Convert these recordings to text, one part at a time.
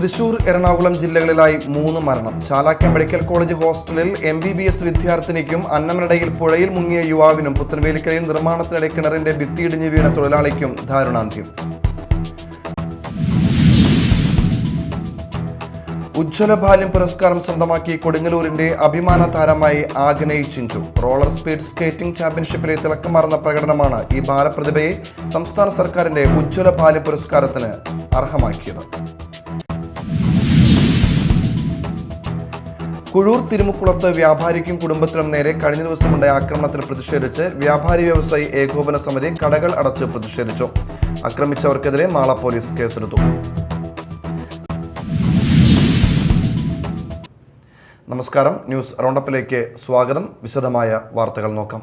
തൃശൂർ, എറണാകുളം ജില്ലകളിലായി 3 മരണം. Chalakka medical college ഹോസ്റ്റലിൽ MBBS വിദ്യാർത്ഥിനിക്കും അന്നമനടയിൽ പുഴയിൽ മുങ്ങിയ യുവാവിനും പുത്തൻവേലിക്കരയിൽ നിർമ്മാണത്തിനിടെ കിണറിന്റെ ഭിത്തിയിടിഞ്ഞ് വീണ തൊഴിലാളിക്കും ദാരുണാന്ത്യം. ഉജ്ജ്വല ബാല്യം പുരസ്കാരം സ്വന്തമാക്കി കൊടുങ്ങല്ലൂരിന്റെ അഭിമാന താരമായി Agney Chinchu. Roller speed skating ചാമ്പ്യൻഷിപ്പിലെ തിളക്കമാർന്ന പ്രകടനമാണ് ഈ ബാലപ്രതിഭയെ സംസ്ഥാന സർക്കാരിന്റെ ഉജ്ജ്വല ബാല്യം പുരസ്കാരത്തിന് അർഹമാക്കിയത്. കുഴൂർ തിരുമുക്കുളത്ത് വ്യാപാരിക്കും കുടുംബത്തിനും നേരെ കഴിഞ്ഞ ദിവസമുണ്ടായ ആക്രമണത്തിൽ പ്രതിഷേധിച്ച് വ്യാപാരി വ്യവസായി ഏകോപന സമിതി കടകൾ അടച്ച് പ്രതിഷേധിച്ചു. ആക്രമിച്ചവർക്കെതിരെ മാള പോലീസ് കേസെടുത്തു. നമസ്കാരം, ന്യൂസ് റൗണ്ടപ്പിലേക്ക് സ്വാഗതം. വിശദമായ വാർത്തകൾ നോക്കാം.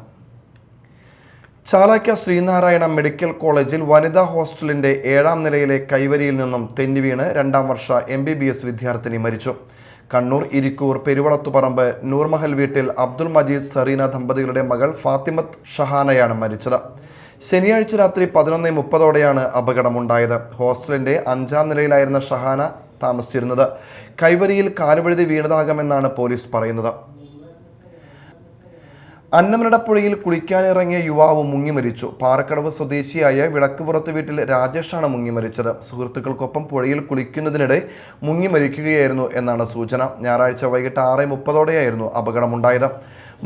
ചാലാക്ക ശ്രീനാരായണ മെഡിക്കൽ കോളേജിൽ വനിതാ ഹോസ്റ്റലിന്റെ 7ാം നിലയിലെ കൈവരിയിൽ നിന്നും തെന്നിവീണ് 2ാം വർഷ MBBS വിദ്യാർത്ഥിനി മരിച്ചു. കണ്ണൂർ ഇരിക്കൂർ പെരുവളത്തുപറമ്പ് നൂർമഹൽ വീട്ടിൽ അബ്ദുൾ മജീദ് സറീന ദമ്പതികളുടെ മകൾ ഫാത്തിമത്ത് ഷഹാനയാണ് മരിച്ചത്. ശനിയാഴ്ച രാത്രി 11:30ഓടെയാണ് അപകടമുണ്ടായത്. ഹോസ്റ്റലിന്റെ 5ാം നിലയിലായിരുന്ന ഷഹാന താമസിച്ചിരുന്നത്. കൈവരിയിൽ കാലുവഴുതി വീണതാകാമെന്നാണ് പോലീസ് പറയുന്നത്. അന്നമനടപ്പുഴയിൽ കുളിക്കാനിറങ്ങിയ യുവാവ് മുങ്ങി മരിച്ചു. പാറക്കടവ് സ്വദേശിയായ വിളക്കുപുറത്ത് വീട്ടിൽ രാജേഷാണ് മുങ്ങി മരിച്ചത്. സുഹൃത്തുക്കൾക്കൊപ്പം പുഴയിൽ കുളിക്കുന്നതിനിടെ മുങ്ങി മരിക്കുകയായിരുന്നു എന്നാണ് സൂചന. ഞായറാഴ്ച വൈകിട്ട് 6:30ഓടെയായിരുന്നു അപകടമുണ്ടായത്.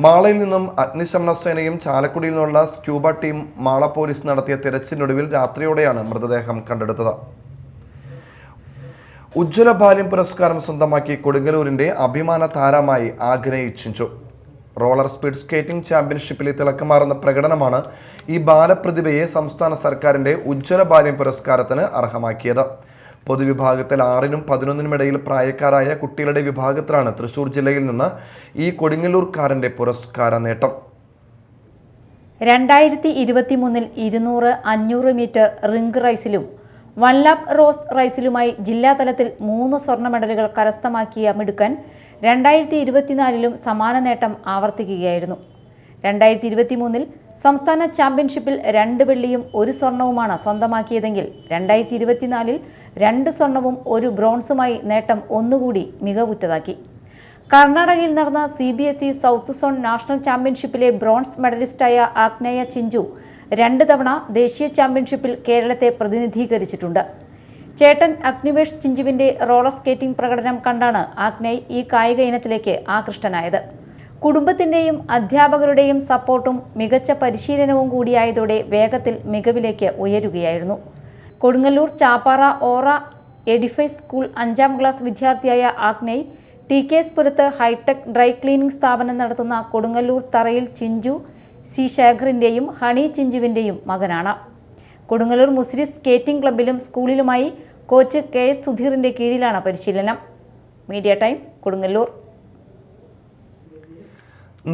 മാളയിൽ നിന്നും അഗ്നിശമന സേനയും ചാലക്കുടിയിൽ നിന്നുള്ള സ്ക്യൂബ ടീം മാള പോലീസ് നടത്തിയ തെരച്ചിലിനൊടുവിൽ രാത്രിയോടെയാണ് മൃതദേഹം കണ്ടെടുത്തത്. ഉജ്ജ്വല ബാല്യം പുരസ്കാരം സ്വന്തമാക്കി കൊടുങ്ങല്ലൂരിന്റെ അഭിമാന താരമായി Agney Chinchu. Roller speed skating ചാമ്പ്യൻഷിപ്പിലെ തിളക്കമാർന്ന പ്രകടനമാണ് ഈ ബാലപ്രതിഭയെ സംസ്ഥാന സർക്കാരിന്റെ ഉജ്ജ്വല ബാല്യം പുരസ്കാരത്തിന് അർഹമാക്കിയത്. പൊതുവിഭാഗത്തിൽ 6നും 11നും ഇടയിൽ പ്രായക്കാരായ കുട്ടികളുടെ വിഭാഗത്തിലാണ് തൃശൂർ ജില്ലയിൽ നിന്ന് ഈ കൊടുങ്ങല്ലൂർക്കാരന്റെ പുരസ്കാര നേട്ടം. 2023 200, 500 മീറ്റർ റിംഗ് റൈസിലും 1 ലാപ്പ് റോസ് റൈസിലുമായി ജില്ലാതലത്തിൽ 3 സ്വർണ്ണ മെഡലുകൾ കരസ്ഥമാക്കിയ മിടുക്കൻ 2024 സമാന നേട്ടം ആവർത്തിക്കുകയായിരുന്നു. 2023 സംസ്ഥാന ചാമ്പ്യൻഷിപ്പിൽ 2 വെള്ളിയും 1 സ്വർണവുമാണ് സ്വന്തമാക്കിയതെങ്കിൽ 2024 2 സ്വർണവും 1 ബ്രോൺസുമായി നേട്ടം ഒന്നുകൂടി മികവുറ്റതാക്കി. കർണാടകയിൽ നടന്ന CBSE സൗത്ത് സോൺ നാഷണൽ ചാമ്പ്യൻഷിപ്പിലെ ബ്രോൺസ് മെഡലിസ്റ്റായ ആഗ്നേയ ചിഞ്ചു 2 തവണ ദേശീയ ചാമ്പ്യൻഷിപ്പിൽ കേരളത്തെ പ്രതിനിധീകരിച്ചിട്ടുണ്ട്. ചേട്ടൻ അഗ്നിവേഷ് ചിഞ്ചുവിന്റെ റോളർ സ്കേറ്റിംഗ് പ്രകടനം കണ്ടാണ് ആഗ്നേയ് ഈ കായിക ഇനത്തിലേക്ക് ആകൃഷ്ടനായത്. കുടുംബത്തിന്റെയും അധ്യാപകരുടെയും സപ്പോർട്ടും മികച്ച പരിശീലനവും കൂടിയായതോടെ വേഗത്തിൽ മികവിലേക്ക് ഉയരുകയായിരുന്നു. കൊടുങ്ങല്ലൂർ ചാപ്പാറ ഓറ എഡിഫൈസ് സ്കൂൾ 5ാം ക്ലാസ് വിദ്യാർത്ഥിയായ ആഗ്നേയ് TKS പുരത്ത് ഹൈടെക് ഡ്രൈ ക്ലീനിംഗ് സ്ഥാപനം നടത്തുന്ന കൊടുങ്ങല്ലൂർ തറയിൽ ചിഞ്ചു C ശേഖറിന്റെയും ഹണി ചിഞ്ചുവിന്റെയും മകനാണ്. കൊടുങ്ങല്ലൂർ മുസ്ലിസ് സ്കേറ്റിംഗ് ക്ലബിലും സ്കൂളിലുമായി കോച്ച് KS സുധീറിന്റെ കീഴിലാണ് പരിശീലനം. Media time, Kodungallur.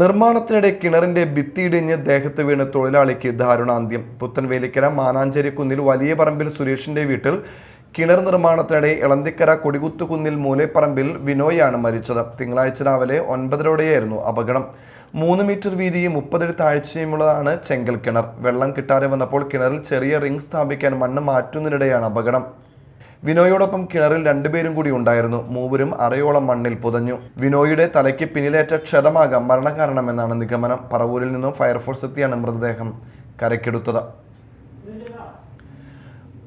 നിർമ്മാണത്തിനിടെ കിണറിന്റെ ഭിത്തിയിടിഞ്ഞ് ദേഹത്ത് വീണ് തൊഴിലാളിക്ക് ദാരുണാന്ത്യം. പുത്തൻവേലിക്കര മാനാഞ്ചേരിക്കുന്നിൽ വലിയ പറമ്പിൽ സുരേഷിന്റെ വീട്ടിൽ കിണർ നിർമ്മാണത്തിനിടെ ഇളന്തിക്കര കൊടികുത്തുകുന്നിൽ മൂലേപ്പറമ്പിൽ വിനോയാണ് മരിച്ചത്. തിങ്കളാഴ്ച രാവിലെ 9:30ഓടെയായിരുന്നു അപകടം. 3 മീറ്റർ വീതിയും 30 അടി താഴ്ചയുമുള്ളതാണ് ചെങ്കൽ കിണർ. വെള്ളം കിട്ടാതെ വന്നപ്പോൾ കിണറിൽ ചെറിയ റിംഗ് സ്ഥാപിക്കാൻ മണ്ണ് മാറ്റുന്നതിനിടെയാണ് അപകടം. വിനോയോടൊപ്പം കിണറിൽ 2 പേരും കൂടി ഉണ്ടായിരുന്നു. മൂവരും അരയോളം മണ്ണിൽ പുതഞ്ഞു. വിനോയുടെ തലയ്ക്ക് പിന്നിലേറ്റ ക്ഷതമാകാം മരണകാരണമെന്നാണ് നിഗമനം. പറവൂരിൽ നിന്നും ഫയർഫോഴ്സ് എത്തിയാണ് മൃതദേഹം കരക്കെടുത്തത്.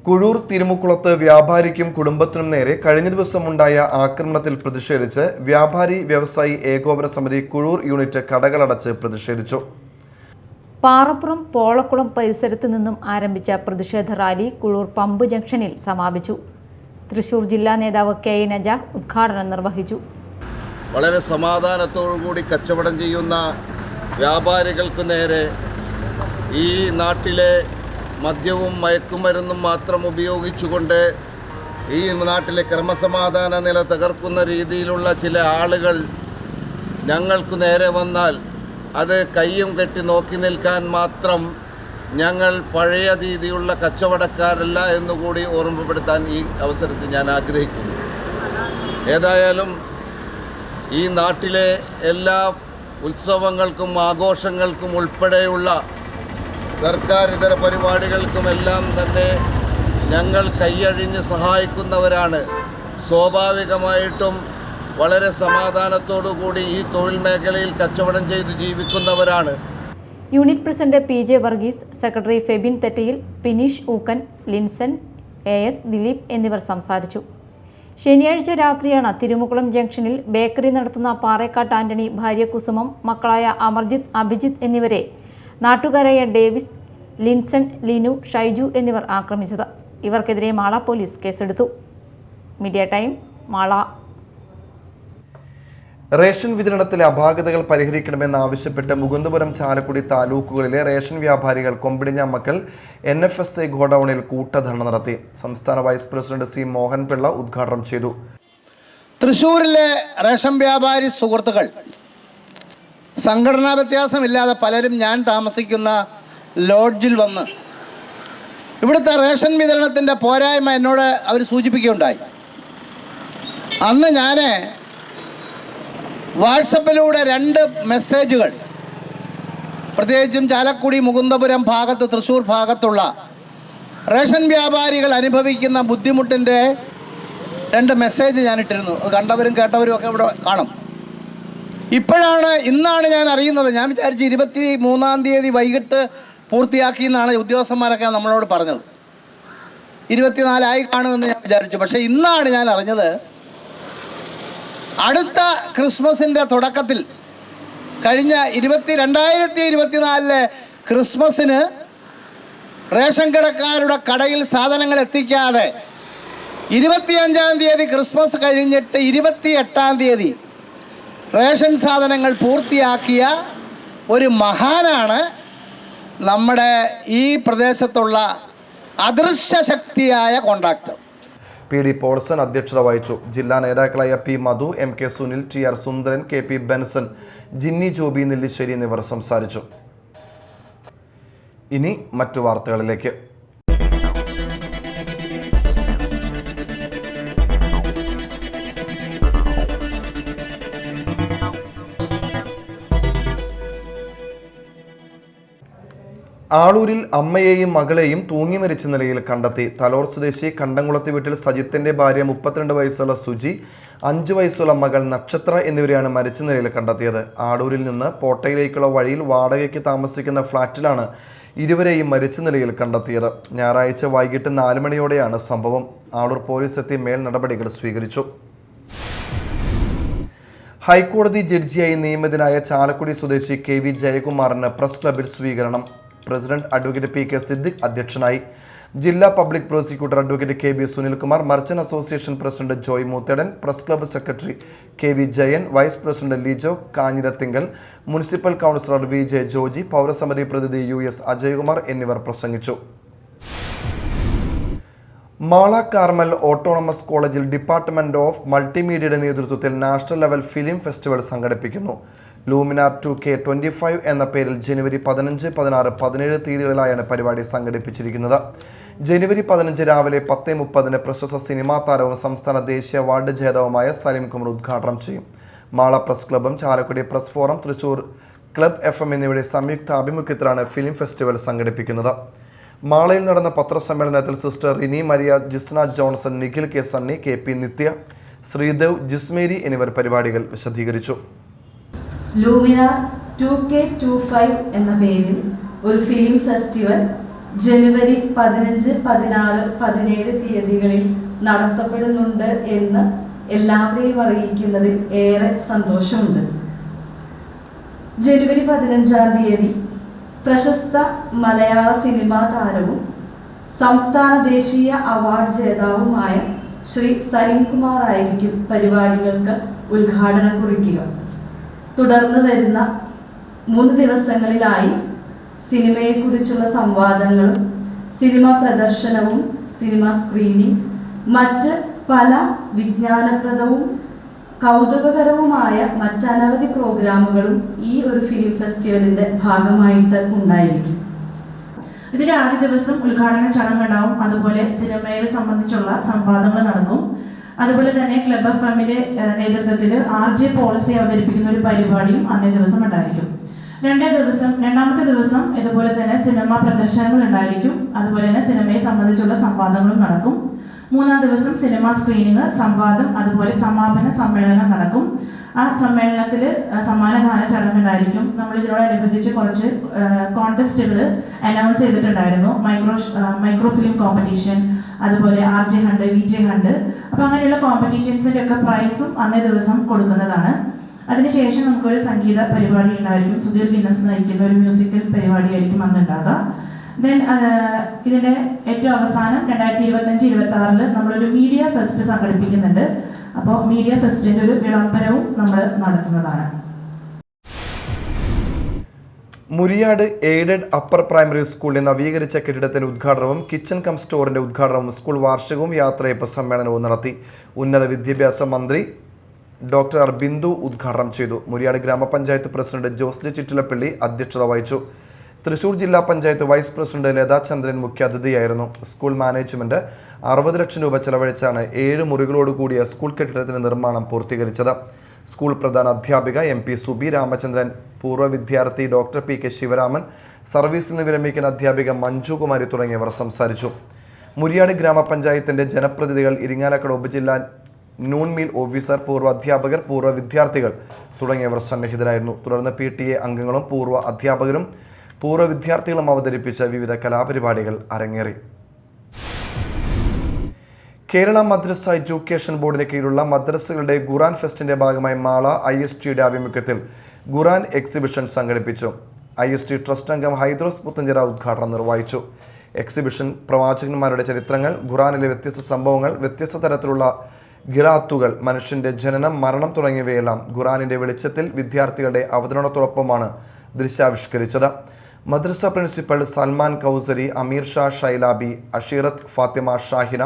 കുഴൂർ തിരുമുക്കുളത്ത് വ്യാപാരിക്കും കുടുംബത്തിനും നേരെ കഴിഞ്ഞ ദിവസമുണ്ടായ ആക്രമണത്തിൽ പ്രതിഷേധിച്ച് വ്യാപാരി വ്യവസായി ഏകോപന സമിതി കുഴൂർ യൂണിറ്റ് കടകളടച്ച് പ്രതിഷേധിച്ചു. പാറപ്പുറം പോളക്കുളം പരിസരത്ത് നിന്നും ആരംഭിച്ച പ്രതിഷേധ റാലി കുഴൂർ പമ്പ് ജംഗ്ഷനിൽ സമാപിച്ചു. തൃശൂർ ജില്ലാ നേതാവ് KA നജാഹ് ഉദ്ഘാടനം നിർവഹിച്ചു. വളരെ സമാധാനത്തോടുകൂടി കച്ചവടം ചെയ്യുന്ന വ്യാപാരികൾക്ക് നേരെ ഈ നാട്ടിലെ മദ്യവും മയക്കുമരുന്നും മാത്രം ഉപയോഗിച്ചുകൊണ്ട് ഈ നാട്ടിലെ ക്രമസമാധാന നില തകർക്കുന്ന രീതിയിലുള്ള ചില ആളുകൾ ഞങ്ങൾക്ക് നേരെ വന്നാൽ അത് കയ്യും കെട്ടി നോക്കി നിൽക്കാൻ മാത്രം ഞങ്ങൾ പഴയ രീതിയുള്ള കച്ചവടക്കാരല്ല എന്നുകൂടി ഓർമ്മപ്പെടുത്താൻ ഈ അവസരത്തിൽ ഞാൻ ആഗ്രഹിക്കുന്നു. ഏതായാലും ഈ നാട്ടിലെ എല്ലാ ഉത്സവങ്ങൾക്കും ആഘോഷങ്ങൾക്കും ഉൾപ്പെടെയുള്ള സർക്കാർ ഇതര പരിപാടികൾക്കുമെല്ലാം തന്നെ ഞങ്ങൾ കൈയഴിഞ്ഞ് സഹായിക്കുന്നവരാണ്. സ്വാഭാവികമായിട്ടും വളരെ സമാധാനത്തോടു കൂടി ഈ തൊഴിൽ മേഖലയിൽ കച്ചവടം ചെയ്ത് ജീവിക്കുന്നവരാണ്. Unit president PJ Varghese, secretary Febin Thettayil, Pineesh Ookkan, Linson, AS Dileep എന്നിവർ സംസാരിച്ചു. ശനിയാഴ്ച രാത്രിയാണ് തിരുമുക്കുളം ജംഗ്ഷനിൽ ബേക്കറി നടത്തുന്ന പാറേക്കാട്ട് ആന്റണി, ഭാര്യ കുസുമം, മക്കളായ അമർജിത്ത്, അഭിജിത്ത് എന്നിവരെ നാട്ടുകാരായ ഡേവിസ്, ലിൻസൺ, ലിനു, ഷൈജു എന്നിവർ ആക്രമിച്ചത്. ഇവർക്കെതിരെ മാള പോലീസ് കേസെടുത്തു. Media time, Mala. റേഷൻ വിതരണത്തിലെ അപാകതകൾ പരിഹരിക്കണമെന്നാവശ്യപ്പെട്ട് മുകുന്ദപുരം, ചാലക്കുടി താലൂക്കുകളിലെ റേഷൻ വ്യാപാരികൾ കൊമ്പിടിഞ്ഞാമക്കൽ NFSA ഗോഡൌണിൽ കൂട്ടധർണ നടത്തി. സംസ്ഥാന വൈസ് പ്രസിഡന്റ് C മോഹൻപിള്ള ഉദ്ഘാടനം ചെയ്തു. തൃശ്ശൂരിലെ റേഷൻ വ്യാപാരി സുഹൃത്തുക്കൾ, സംഘടനാ വ്യത്യാസമില്ലാതെ പലരും ഞാൻ താമസിക്കുന്ന ലോഡ്ജിൽ വന്ന് ഇവിടുത്തെ റേഷൻ വിതരണത്തിൻ്റെ പോരായ്മ എന്നോട് അവർ സൂചിപ്പിക്കുകയുണ്ടായി. അന്ന് ഞാൻ വാട്സപ്പിലൂടെ 2 മെസ്സേജുകൾ, പ്രത്യേകിച്ചും ചാലക്കുടി, മുകുന്ദപുരം ഭാഗത്ത്, തൃശ്ശൂർ ഭാഗത്തുള്ള റേഷൻ വ്യാപാരികൾ അനുഭവിക്കുന്ന ബുദ്ധിമുട്ടിൻ്റെ 2 മെസ്സേജ് ഞാൻ ഇട്ടിരുന്നു. അത് കണ്ടവരും കേട്ടവരും ഒക്കെ ഇവിടെ കാണും. ഇന്നാണ് ഞാൻ അറിയുന്നത്. ഞാൻ വിചാരിച്ച് 23-ാം തീയതി വൈകിട്ട് പൂർത്തിയാക്കി എന്നാണ് ഉദ്യോഗസ്ഥന്മാരൊക്കെ നമ്മളോട് പറഞ്ഞത്. 24 കാണുമെന്ന് ഞാൻ വിചാരിച്ചു. പക്ഷേ ഇന്നാണ് ഞാൻ അറിഞ്ഞത്, അടുത്ത ക്രിസ്മസിൻ്റെ തുടക്കത്തിൽ, കഴിഞ്ഞ 2024 ക്രിസ്മസിന് റേഷൻ കടക്കാരുടെ കടയിൽ സാധനങ്ങൾ എത്തിക്കാതെ 25-ാം തീയതി ക്രിസ്മസ് കഴിഞ്ഞിട്ട് 28-ാം തീയതി റേഷൻ സാധനങ്ങൾ പൂർത്തിയാക്കിയ ഒരു മഹാനാണ് നമ്മുടെ ഈ പ്രദേശത്തുള്ള അദൃശ്യ ശക്തിയായ കോൺട്രാക്ടർ. PD പോൾസൺ അധ്യക്ഷത വഹിച്ചു. ജില്ലാ നേതാക്കളായ P മധു, MK സുനിൽ, TR സുന്ദരൻ, KP ബെൻസൺ, ജിന്നി ജോബി നെല്ലിശ്ശേരി എന്നിവർ സംസാരിച്ചു. ഇനി മറ്റു വാർത്തകളിലേക്ക്. ആളൂരിൽ അമ്മയെയും മകളെയും തൂങ്ങി മരിച്ച നിലയിൽ കണ്ടെത്തി. തലോർ സ്വദേശി കണ്ടംകുളത്ത് വീട്ടിൽ സജിത്തിന്റെ ഭാര്യ 32 വയസ്സുള്ള സുജി, 5 വയസ്സുള്ള മകൾ നക്ഷത്ര എന്നിവരെയാണ് മരിച്ച നിലയിൽ കണ്ടെത്തിയത്. ആളൂരിൽ നിന്ന് പോട്ടയിലേക്കുള്ള വഴിയിൽ വാടകയ്ക്ക് താമസിക്കുന്ന ഫ്ളാറ്റിലാണ് ഇരുവരെയും മരിച്ച നിലയിൽ കണ്ടെത്തിയത്. ഞായറാഴ്ച വൈകിട്ട് 4 മണിയോടെയാണ് സംഭവം. ആളൂർ പോലീസ് എത്തി മേൽ നടപടികൾ സ്വീകരിച്ചു. ഹൈക്കോടതി ജഡ്ജിയായി നിയമിതനായ ചാലക്കുടി സ്വദേശി KV ജയകുമാറിന് പ്രസ് ക്ലബിൽ സ്വീകരണം. പ്രസിഡന്റ് അഡ്വക്കേറ്റ് PK സിദ്ദിഖ് അധ്യക്ഷനായി. ജില്ലാ public prosecutor advocate KB Sunilkumar, merchant association president Joy Moothedan, press club secretary KV Jayan, vice president Lijo Kanjirathinkal, municipal councillor VJ Joji, പൗരസമിതി പ്രതിനിധി US അജയ്കുമാർ എന്നിവർ പ്രസംഗിച്ചു. മാള കാർമൽ ഓട്ടോണമസ് കോളേജിൽ ഡിപ്പാർട്ട്മെന്റ് ഓഫ് മൾട്ടിമീഡിയയുടെ നേതൃത്വത്തിൽ നാഷണൽ ലെവൽ ഫിലിം ഫെസ്റ്റിവൽ സംഘടിപ്പിക്കുന്നു. ലൂമിനാർ 2K25 എന്ന പേരിൽ ജനുവരി 15, 16, 17 തീയതികളിലായാണ് പരിപാടി സംഘടിപ്പിച്ചിരിക്കുന്നത്. ജനുവരി 15 രാവിലെ 10:30 പ്രശസ്ത സിനിമാ താരവും സംസ്ഥാന ദേശീയ അവാർഡ് ജേതാവുമായ സലീം കുമാർ ഉദ്ഘാടനം ചെയ്യും. മാള പ്രസ് ക്ലബ്ബും Chalakudy press forum, Thrissur club FM എന്നിവയുടെ സംയുക്ത ആഭിമുഖ്യത്തിലാണ് ഫിലിം ഫെസ്റ്റിവൽ സംഘടിപ്പിക്കുന്നത്. മാളയിൽ നടന്ന പത്രസമ്മേളനത്തിൽ sister Rini Maria, Jisna Johnson, Nikhil K Sunny, KP നിത്യ, ശ്രീദേവ്, ജിസ്മേരി എന്നിവർ പരിപാടികൾ വിശദീകരിച്ചു. ലൂമിനാർ 2K25 എന്ന പേരിൽ ഒരു ഫിലിം ഫെസ്റ്റിവൽ ജനുവരി 15, 16, 17 തീയതികളിൽ നടത്തപ്പെടുന്നുണ്ട് എന്ന് എല്ലാവരെയും അറിയിക്കുന്നതിൽ ഏറെ സന്തോഷമുണ്ട്. ജനുവരി 15-ാം തീയതി പ്രശസ്ത മലയാള സിനിമാ താരവും സംസ്ഥാന ദേശീയ അവാർഡ് ജേതാവുമായ ശ്രീ സലീം കുമാർ ആയിരിക്കും പരിപാടികൾക്ക് ഉദ്ഘാടനം കുറിക്കുക. തുടർന്ന് വരുന്ന 3 ദിവസങ്ങളിലായി സിനിമയെക്കുറിച്ചുള്ള സംവാദങ്ങളും സിനിമാ പ്രദർശനവും സിനിമ സ്ക്രീനിംഗ്, മറ്റ് പല വിജ്ഞാനപ്രദവും കൗതുകകരവുമായ മറ്റനവധി പ്രോഗ്രാമുകളും ഈ ഒരു ഫിലിം ഫെസ്റ്റിവലിൻ്റെ ഭാഗമായിട്ട് ഉണ്ടായിരിക്കും. ഇതിന്റെ ആദ്യ ദിവസം ഉദ്ഘാടന ചടങ്ങുണ്ടാവും. അതുപോലെ സിനിമയെ സംബന്ധിച്ചുള്ള സംവാദങ്ങൾ നടക്കും. അതുപോലെ തന്നെ ക്ലബ് FMന്റെ നേതൃത്വത്തിൽ RJ പോളിസി അവതരിപ്പിക്കുന്ന ഒരു പരിപാടിയും അന്നേ ദിവസം ഉണ്ടായിരിക്കും. രണ്ടാമത്തെ ദിവസം ഇതുപോലെ തന്നെ സിനിമാ പ്രദർശനങ്ങൾ ഉണ്ടായിരിക്കും. അതുപോലെ തന്നെ സിനിമയെ സംബന്ധിച്ചുള്ള സംവാദങ്ങളും നടക്കും. മൂന്നാം ദിവസം സിനിമ സ്ക്രീനിങ്, സംവാദം, അതുപോലെ സമാപന സമ്മേളനം നടക്കും. ആ സമ്മേളനത്തിൽ സമ്മാനദാന ചടങ്ങുണ്ടായിരിക്കും. നമ്മൾ ഇതിനോടനുബന്ധിച്ച് കുറച്ച് കോൺടെസ്റ്റുകൾ അനൗൺസ് ചെയ്തിട്ടുണ്ടായിരുന്നു. മൈക്രോ ഫിലിം കോമ്പറ്റീഷൻ, അതുപോലെ RJ ഹണ്ട്, VJ ഹണ്ട്. അപ്പോൾ അങ്ങനെയുള്ള കോമ്പറ്റീഷൻസിൻ്റെ ഒക്കെ പ്രൈസും അന്നേ ദിവസം കൊടുക്കുന്നതാണ്. അതിനുശേഷം നമുക്കൊരു സംഗീത പരിപാടി ഉണ്ടായിരിക്കും. സുധീർ ഗിന്നസ് നയിക്കുന്ന ഒരു മ്യൂസിക്കൽ പരിപാടിയായിരിക്കും അന്നുണ്ടാകുക. ദെൻ ഇതിൻ്റെ ഏറ്റവും അവസാനം 2025-26 നമ്മളൊരു മീഡിയ ഫെസ്റ്റ് സംഘടിപ്പിക്കുന്നുണ്ട്. അപ്പോൾ മീഡിയ ഫെസ്റ്റിൻ്റെ ഒരു വിളംബരവും നമ്മൾ നടത്തുന്നതാണ്. മുരിയാട് എയ്ഡഡ് അപ്പർ പ്രൈമറി സ്കൂളിലെ നവീകരിച്ച കെട്ടിടത്തിന്റെ ഉദ്ഘാടനവും കിച്ചൺ കം സ്റ്റോറിന്റെ ഉദ്ഘാടനവും സ്കൂൾ വാർഷികവും യാത്രയപ്പ് സമ്മേളനവും നടത്തി. ഉന്നത വിദ്യാഭ്യാസ മന്ത്രി ഡോക്ടർ ബിന്ദു ഉദ്ഘാടനം ചെയ്തു. മുരിയാട് ഗ്രാമപഞ്ചായത്ത് പ്രസിഡന്റ് ജോസ് ജെ ചിറ്റിലപ്പള്ളി അധ്യക്ഷത വഹിച്ചു. തൃശൂർ ജില്ലാ പഞ്ചായത്ത് വൈസ് പ്രസിഡന്റ് ലതാ ചന്ദ്രൻ മുഖ്യാതിഥിയായിരുന്നു. സ്കൂൾ മാനേജ്മെന്റ് 60 ലക്ഷം രൂപ ചെലവഴിച്ചാണ് 7 മുറികളോട് കൂടിയ സ്കൂൾ കെട്ടിടത്തിന്റെ നിർമ്മാണം പൂർത്തീകരിച്ചത്. സ്കൂൾ പ്രധാന അധ്യാപിക MP സുബി രാമചന്ദ്രൻ, പൂർവ്വ വിദ്യാർത്ഥി ഡോക്ടർ PK ശിവരാമൻ, സർവീസിൽ നിന്ന് വിരമിക്കുന്ന അധ്യാപിക മഞ്ജു കുമാരി തുടങ്ങിയവർ സംസാരിച്ചു. മുരിയാട് ഗ്രാമപഞ്ചായത്തിന്റെ ജനപ്രതിനിധികൾ, ഇരിങ്ങാലക്കുട ഉപജില്ലാ നൂൺ മീൽ ഓഫീസർ, പൂർവ്വ അധ്യാപകർ, പൂർവ്വ വിദ്യാർത്ഥികൾ തുടങ്ങിയവർ സന്നിഹിതരായിരുന്നു. തുടർന്ന് PTA അംഗങ്ങളും പൂർവ്വ അധ്യാപകരും പൂർവ്വ വിദ്യാർത്ഥികളും അവതരിപ്പിച്ച വിവിധ കലാപരിപാടികൾ അരങ്ങേറി. കേരള മദ്രസ എഡ്യൂക്കേഷൻ ബോർഡിന് കീഴിലുള്ള മദ്രസകളുടെ ഖുറാൻ ഫെസ്റ്റിന്റെ ഭാഗമായി മാള ISTയുടെ ആഭിമുഖ്യത്തിൽ ഖുറാൻ എക്സിബിഷൻ സംഘടിപ്പിച്ചു. IST ട്രസ്റ്റ് അംഗം ഹൈദ്രോസ് പുത്തഞ്ചിറ ഉദ്ഘാടനം നിർവഹിച്ചു. എക്സിബിഷൻ പ്രവാചകന്മാരുടെ ചരിത്രങ്ങൾ, ഖുറാനിലെ വ്യത്യസ്ത സംഭവങ്ങൾ, വ്യത്യസ്ത തരത്തിലുള്ള ഖിറാത്തുകൾ, മനുഷ്യന്റെ ജനനം, മരണം തുടങ്ങിയവയെല്ലാം ഖുറാനിന്റെ വെളിച്ചത്തിൽ വിദ്യാർത്ഥികളുടെ അവതരണത്തോടൊപ്പമാണ് ദൃശ്യാവിഷ്കരിച്ചത്. മദ്രസ പ്രിൻസിപ്പൽ സൽമാൻ കൗസരി, അമീർ ഷാ ഷൈലാബി, അഷീറത്ത് ഫാത്തിമ ഷാഹിന,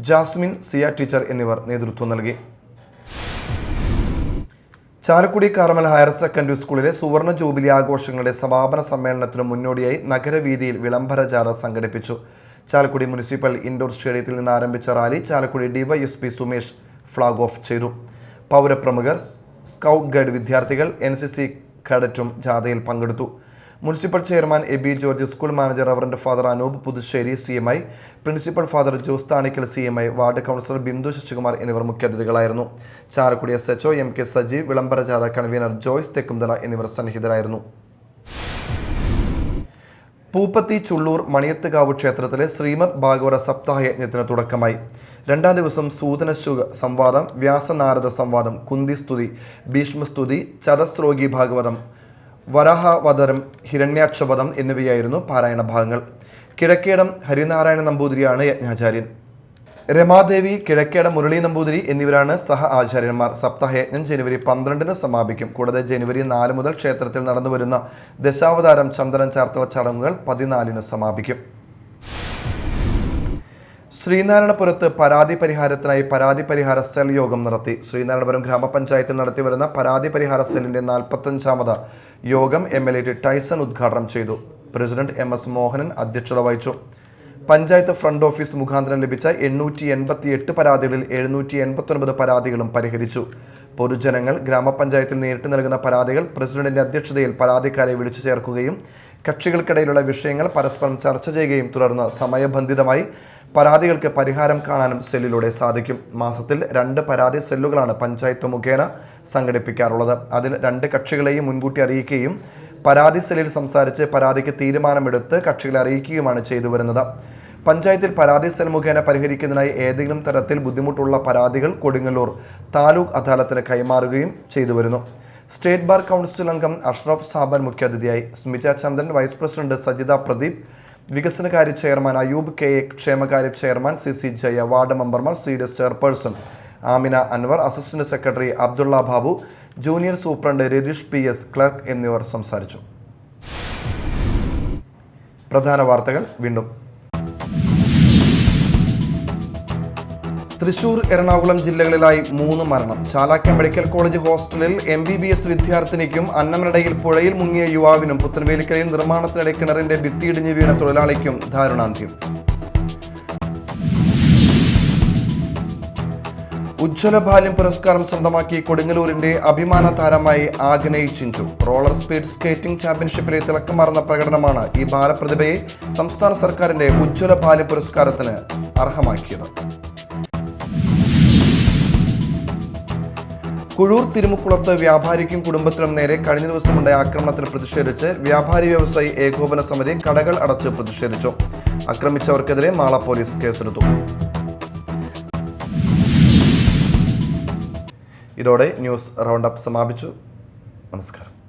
ജാസ്മിൻ, സിയ ടീച്ചർ എന്നിവർ നേതൃത്വം നൽകി. ചാലക്കുടി കാർമൽ ഹയർ സെക്കൻഡറി സ്കൂളിലെ സുവർണ ജൂബിലി ആഘോഷങ്ങളുടെ സമാപന സമ്മേളനത്തിനു മുന്നോടിയായി നഗരവീതിയിൽ വിളംബര ജാഥ സംഘടിപ്പിച്ചു. ചാലക്കുടി മുനിസിപ്പൽ ഇൻഡോർ സ്റ്റേഡിയത്തിൽ നിന്ന് ആരംഭിച്ച rally Chalakudy DYSP Sumesh flag off ചെയ്തു. പൗരപ്രമുഖർ, സ്കൗട്ട് ഗൈഡ് വിദ്യാർത്ഥികൾ, NCC കേഡറ്റും ജാഥയിൽ പങ്കെടുത്തു. Municipal chairman Aby George, school manager reverend father Anoop Puthussery CMI, principal father Jose Thanikkal CMI, ward councillor Bindu Sasikumar എന്നിവർ മുഖ്യാതിഥികളായിരുന്നു. ചാലക്കുടി SHO MK സജീവ്, വിളംബര ജാഥ കൺവീനർ ജോയ്സ് തെക്കുംതല എന്നിവർ സന്നിഹിതരായിരുന്നു. പൂപ്പത്തി ചുള്ളൂർ മണിയത്തുകാവ് ക്ഷേത്രത്തിലെ ശ്രീമദ് ഭാഗവത സപ്താഹ യജ്ഞത്തിന് തുടക്കമായി. 2ാം ദിവസം സൂതനശുക സംവാദം, വ്യാസനാരദ സംവാദം, കുന്തിസ്തുതി, ഭീഷ്മസ്തുതി, ചതസ്രോഗി ഭാഗവതം, വരാഹവതരം, ഹിരണ്യാക്ഷവതം എന്നിവയായിരുന്നു പാരായണ ഭാഗങ്ങൾ. കിഴക്കേടം ഹരിനാരായണ നമ്പൂതിരിയാണ് യജ്ഞാചാര്യൻ. രമാദേവി, കിഴക്കേടം മുരളി നമ്പൂതിരി എന്നിവരാണ് സഹ ആചാര്യന്മാർ. സപ്താഹയജ്ഞം ജനുവരി 12-ന് സമാപിക്കും. കൂടാതെ ജനുവരി 4 മുതൽ ക്ഷേത്രത്തിൽ നടന്നുവരുന്ന ദശാവതാരം ചന്ദനം ചാർത്തല ചടങ്ങുകൾ 14-ന് സമാപിക്കും. ശ്രീനാരായണപുരത്ത് പരാതി പരിഹാരത്തിനായി പരാതി പരിഹാര സെൽ യോഗം നടത്തി. ശ്രീനാരായണപുരം ഗ്രാമപഞ്ചായത്തിൽ നടത്തിവരുന്ന പരാതി പരിഹാര സെല്ലിന്റെ 45ാമത് യോഗം MLA ടൈസൺ ഉദ്ഘാടനം ചെയ്തു. പ്രസിഡന്റ് MS മോഹനൻ അധ്യക്ഷത വഹിച്ചു. പഞ്ചായത്ത് ഫ്രണ്ട് ഓഫീസ് മുഖാന്തരം ലഭിച്ച 888 പരാതികളിൽ 789 പരാതികളും പരിഹരിച്ചു. പൊതുജനങ്ങൾ ഗ്രാമപഞ്ചായത്തിൽ നേരിട്ട് നൽകുന്ന പരാതികൾ പ്രസിഡന്റിന്റെ അധ്യക്ഷതയിൽ പരാതിക്കാരെ വിളിച്ചു ചേർക്കുകയും കക്ഷികൾക്കിടയിലുള്ള വിഷയങ്ങൾ പരസ്പരം ചർച്ച ചെയ്യുകയും തുടർന്ന് സമയബന്ധിതമായി പരാതികൾക്ക് പരിഹാരം കാണാനും സെല്ലിലൂടെ സാധിക്കും. മാസത്തിൽ 2 പരാതി സെല്ലുകളാണ് പഞ്ചായത്ത് മുഖേന സംഘടിപ്പിക്കാറുള്ളത്. അതിൽ 2 കക്ഷികളെയും മുൻകൂട്ടി അറിയിക്കുകയും പരാതി സെല്ലിൽ സംസാരിച്ച് പരാതിക്ക് തീരുമാനമെടുത്ത് കക്ഷികളെ അറിയിക്കുകയുമാണ് ചെയ്തു വരുന്നത്. പഞ്ചായത്തിൽ പരാതി സെൽ മുഖേന പരിഹരിക്കുന്നതിനായി ഏതെങ്കിലും തരത്തിൽ ബുദ്ധിമുട്ടുള്ള പരാതികൾ കൊടുങ്ങല്ലൂർ താലൂക്ക് അദാലത്തിന് കൈമാറുകയും ചെയ്തു വരുന്നു. സ്റ്റേറ്റ് ബാർ കൗൺസിൽ അംഗം അഷ്റഫ് സാബൻ മുഖ്യാതിഥിയായി. സ്മിത ചന്ദ്രൻ, വൈസ് പ്രസിഡന്റ് സജിത പ്രദീപ്, വികസനകാര്യ ചെയർമാൻ അയൂബ് KA, ക്ഷേമകാര്യ ചെയർമാൻ CC ജയ, വാർഡ് മെമ്പർമാർ CDS chairperson Amina Anwar, assistant secretary Abdulla Babu, junior superintendent Ratheesh PS, clerk എന്നിവർ സംസാരിച്ചു. പ്രധാന വാർത്തകൾ വീണ്ടും. തൃശൂർ, എറണാകുളം ജില്ലകളിലായി 3 മരണം. ചാലാക്ക മെഡിക്കൽ കോളേജ് ഹോസ്റ്റലിൽ MBBS വിദ്യാർത്ഥിനിക്കും അന്നമനടയിൽ പുഴയിൽ മുങ്ങിയ യുവാവിനും പുത്തൻവേലിക്കരയിൽ നിർമ്മാണത്തിനിടെ കിണറിന്റെ ഭിത്തിയിടിഞ്ഞ് വീണ തൊഴിലാളിക്കും ദാരുണാന്ത്യം. ഉജ്ജ്വല ബാല്യം പുരസ്കാരം സ്വന്തമാക്കി കൊടുങ്ങല്ലൂരിന്റെ അഭിമാന താരമായി Agney Chinchu. Roller speed skating ചാമ്പ്യൻഷിപ്പിലെ തിളക്കമാർന്ന പ്രകടനമാണ് ഈ ബാലപ്രതിഭയെ സംസ്ഥാന സർക്കാരിന്റെ ഉജ്ജ്വല ബാല്യം പുരസ്കാരത്തിന് അർഹമാക്കിയത്. കുഴൂർ തിരുമുക്കുളത്ത് വ്യാപാരിക്കും കുടുംബത്തിനും നേരെ കഴിഞ്ഞ ദിവസമുണ്ടായ ആക്രമണത്തിൽ പ്രതിഷേധിച്ച് വ്യാപാരി വ്യവസായി ഏകോപന സമിതി കടകൾ അടച്ച് പ്രതിഷേധിച്ചു. ആക്രമിച്ചവർക്കെതിരെ മാള പോലീസ് കേസെടുത്തു. ഇതോടെ ന്യൂസ് റൗണ്ട് അപ്പ് സമാപിച്ചു. നമസ്കാരം.